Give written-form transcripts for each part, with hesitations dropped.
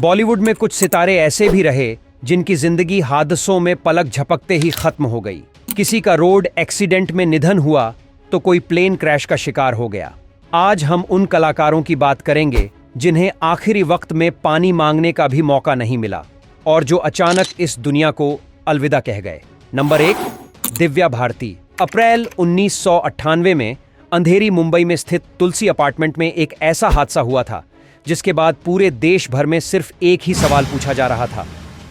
बॉलीवुड में कुछ सितारे ऐसे भी रहे जिनकी जिंदगी हादसों में पलक झपकते ही खत्म हो गई। किसी का रोड एक्सीडेंट में निधन हुआ तो कोई प्लेन क्रैश का शिकार हो गया। आज हम उन कलाकारों की बात करेंगे जिन्हें आखिरी वक्त में पानी मांगने का भी मौका नहीं मिला और जो अचानक इस दुनिया को अलविदा कह गए। नंबर 1, दिव्या भारती। अप्रैल 1998 में अंधेरी मुंबई में स्थित तुलसी अपार्टमेंट में एक ऐसा हादसा हुआ था जिसके बाद पूरे देश भर में सिर्फ एक ही सवाल पूछा जा रहा था,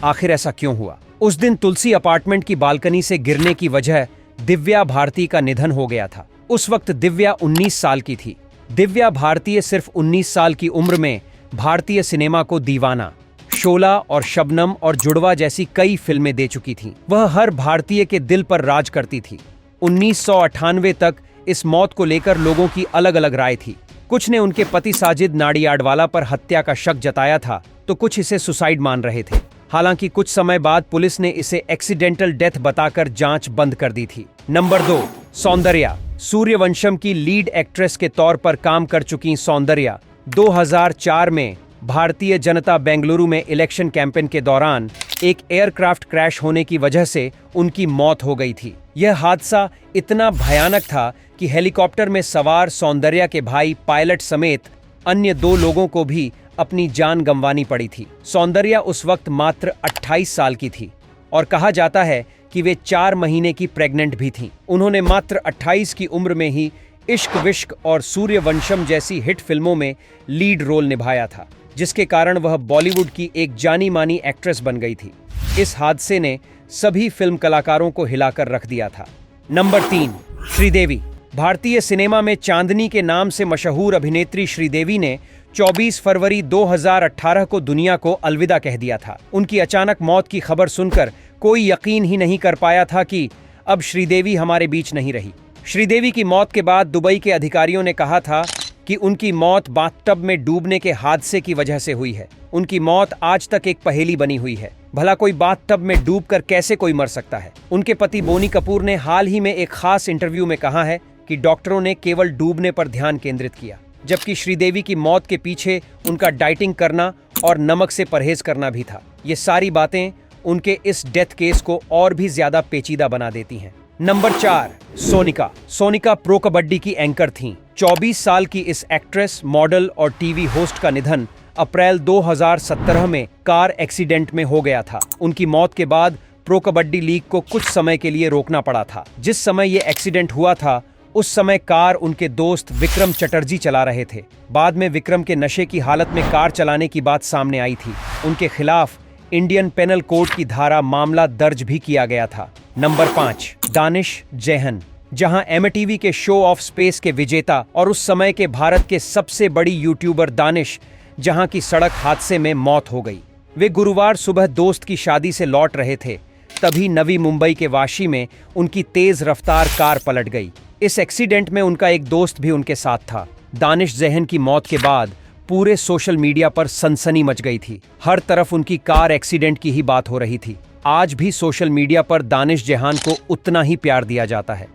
आखिर ऐसा क्यों हुआ। उस दिन तुलसी अपार्टमेंट की बालकनी से गिरने की वजह दिव्या भारती का निधन हो गया था। उस वक्त दिव्या 19 साल की थी। दिव्या भारती सिर्फ 19 साल की उम्र में भारतीय सिनेमा को दीवाना, शोला और शबनम और जुड़वा जैसी कई फिल्में दे चुकी थीं। वह हर भारतीय के दिल पर राज करती थी। 1998 तक इस मौत को लेकर लोगों की अलग अलग राय थी। कुछ ने उनके पति साजिद नाडियाडवाला पर हत्या का शक जताया था तो कुछ इसे सुसाइड मान रहे थे। हालांकि कुछ समय बाद पुलिस ने इसे एक्सीडेंटल डेथ बताकर जांच बंद कर दी थी। नंबर 2, सौंदर्या। सूर्यवंशम की लीड एक्ट्रेस के तौर पर काम कर चुकी सौंदर्या 2004 में भारतीय जनता बेंगलुरु में इलेक्शन कैंपेन के दौरान एक एयरक्राफ्ट क्रैश होने की वजह से उनकी मौत हो गई थी। यह हादसा इतना भयानक था कि हेलीकॉप्टर में सवार सौंदर्या के भाई पायलट समेत अन्य 2 लोगों को भी अपनी जान गंवानी पड़ी थी। सौंदर्या उस वक्त मात्र 28 साल की थी और कहा जाता है कि वे 4 महीने की प्रेग्नेंट भी थीं। उन्होंने मात्र 28 की उम्र में ही इश्क विश्क और सूर्यवंशम जैसी हिट फिल्मों में लीड रोल निभाया था, जिसके कारण वह बॉलीवुड की एक जानी मानी एक्ट्रेस बन गई थी। इस हादसे ने सभी फिल्म कलाकारों को हिलाकर रख दिया था। नंबर 3, श्रीदेवी। भारतीय सिनेमा में चांदनी के नाम से मशहूर अभिनेत्री श्रीदेवी ने 24 फरवरी 2018 को दुनिया को अलविदा कह दिया था। उनकी अचानक मौत की खबर सुनकर कोई यकीन ही नहीं कर पाया था कि अब श्रीदेवी हमारे बीच नहीं रही। श्रीदेवी की मौत के बाद दुबई के अधिकारियों ने कहा था कि उनकी मौत बाथटब में डूबने के हादसे की वजह से हुई है। उनकी मौत आज तक एक पहेली बनी हुई है। भला कोई बाथटब में डूबकर कैसे कोई मर सकता है। उनके पति बोनी कपूर ने हाल ही में एक खास इंटरव्यू में कहा है कि डॉक्टरों ने केवल डूबने पर ध्यान केंद्रित किया, जबकि श्रीदेवी की मौत के पीछे उनका डाइटिंग करना और नमक से परहेज करना भी था। ये सारी बातें उनके इस डेथ केस को और भी ज्यादा पेचीदा बना देती हैं। नंबर 4, सोनिका। सोनिका प्रो कबड्डी की एंकर थीं। 24 साल की इस एक्ट्रेस, मॉडल और टीवी होस्ट का निधन अप्रैल 2017 में कार एक्सीडेंट में हो गया था। उनकी मौत के बाद प्रो कबड्डी लीग को कुछ समय के लिए रोकना पड़ा था। जिस समय ये एक्सीडेंट हुआ था उस समय कार उनके दोस्त विक्रम चटर्जी चला रहे थे। बाद में विक्रम के नशे की हालत में कार चलाने की बात सामने आई थी। उनके खिलाफ इंडियन पेनल कोड की धारा मामला दर्ज भी किया गया था। नंबर 5, दानिश जैहन। जहां एमटीवी के शो ऑफ स्पेस के विजेता और उस समय के भारत के सबसे बड़ी यूट्यूबर दानिश जहां की सड़क हादसे में मौत हो गई। वे गुरुवार सुबह दोस्त की शादी से लौट रहे थे, तभी नवी मुंबई के वाशी में उनकी तेज रफ्तार कार पलट गई। इस एक्सीडेंट में उनका एक दोस्त भी उनके साथ था। दानिश जैहन की मौत के बाद पूरे सोशल मीडिया पर सनसनी मच गई थी। हर तरफ उनकी कार एक्सीडेंट की ही बात हो रही थी। आज भी सोशल मीडिया पर दानिश जैहन को उतना ही प्यार दिया जाता है।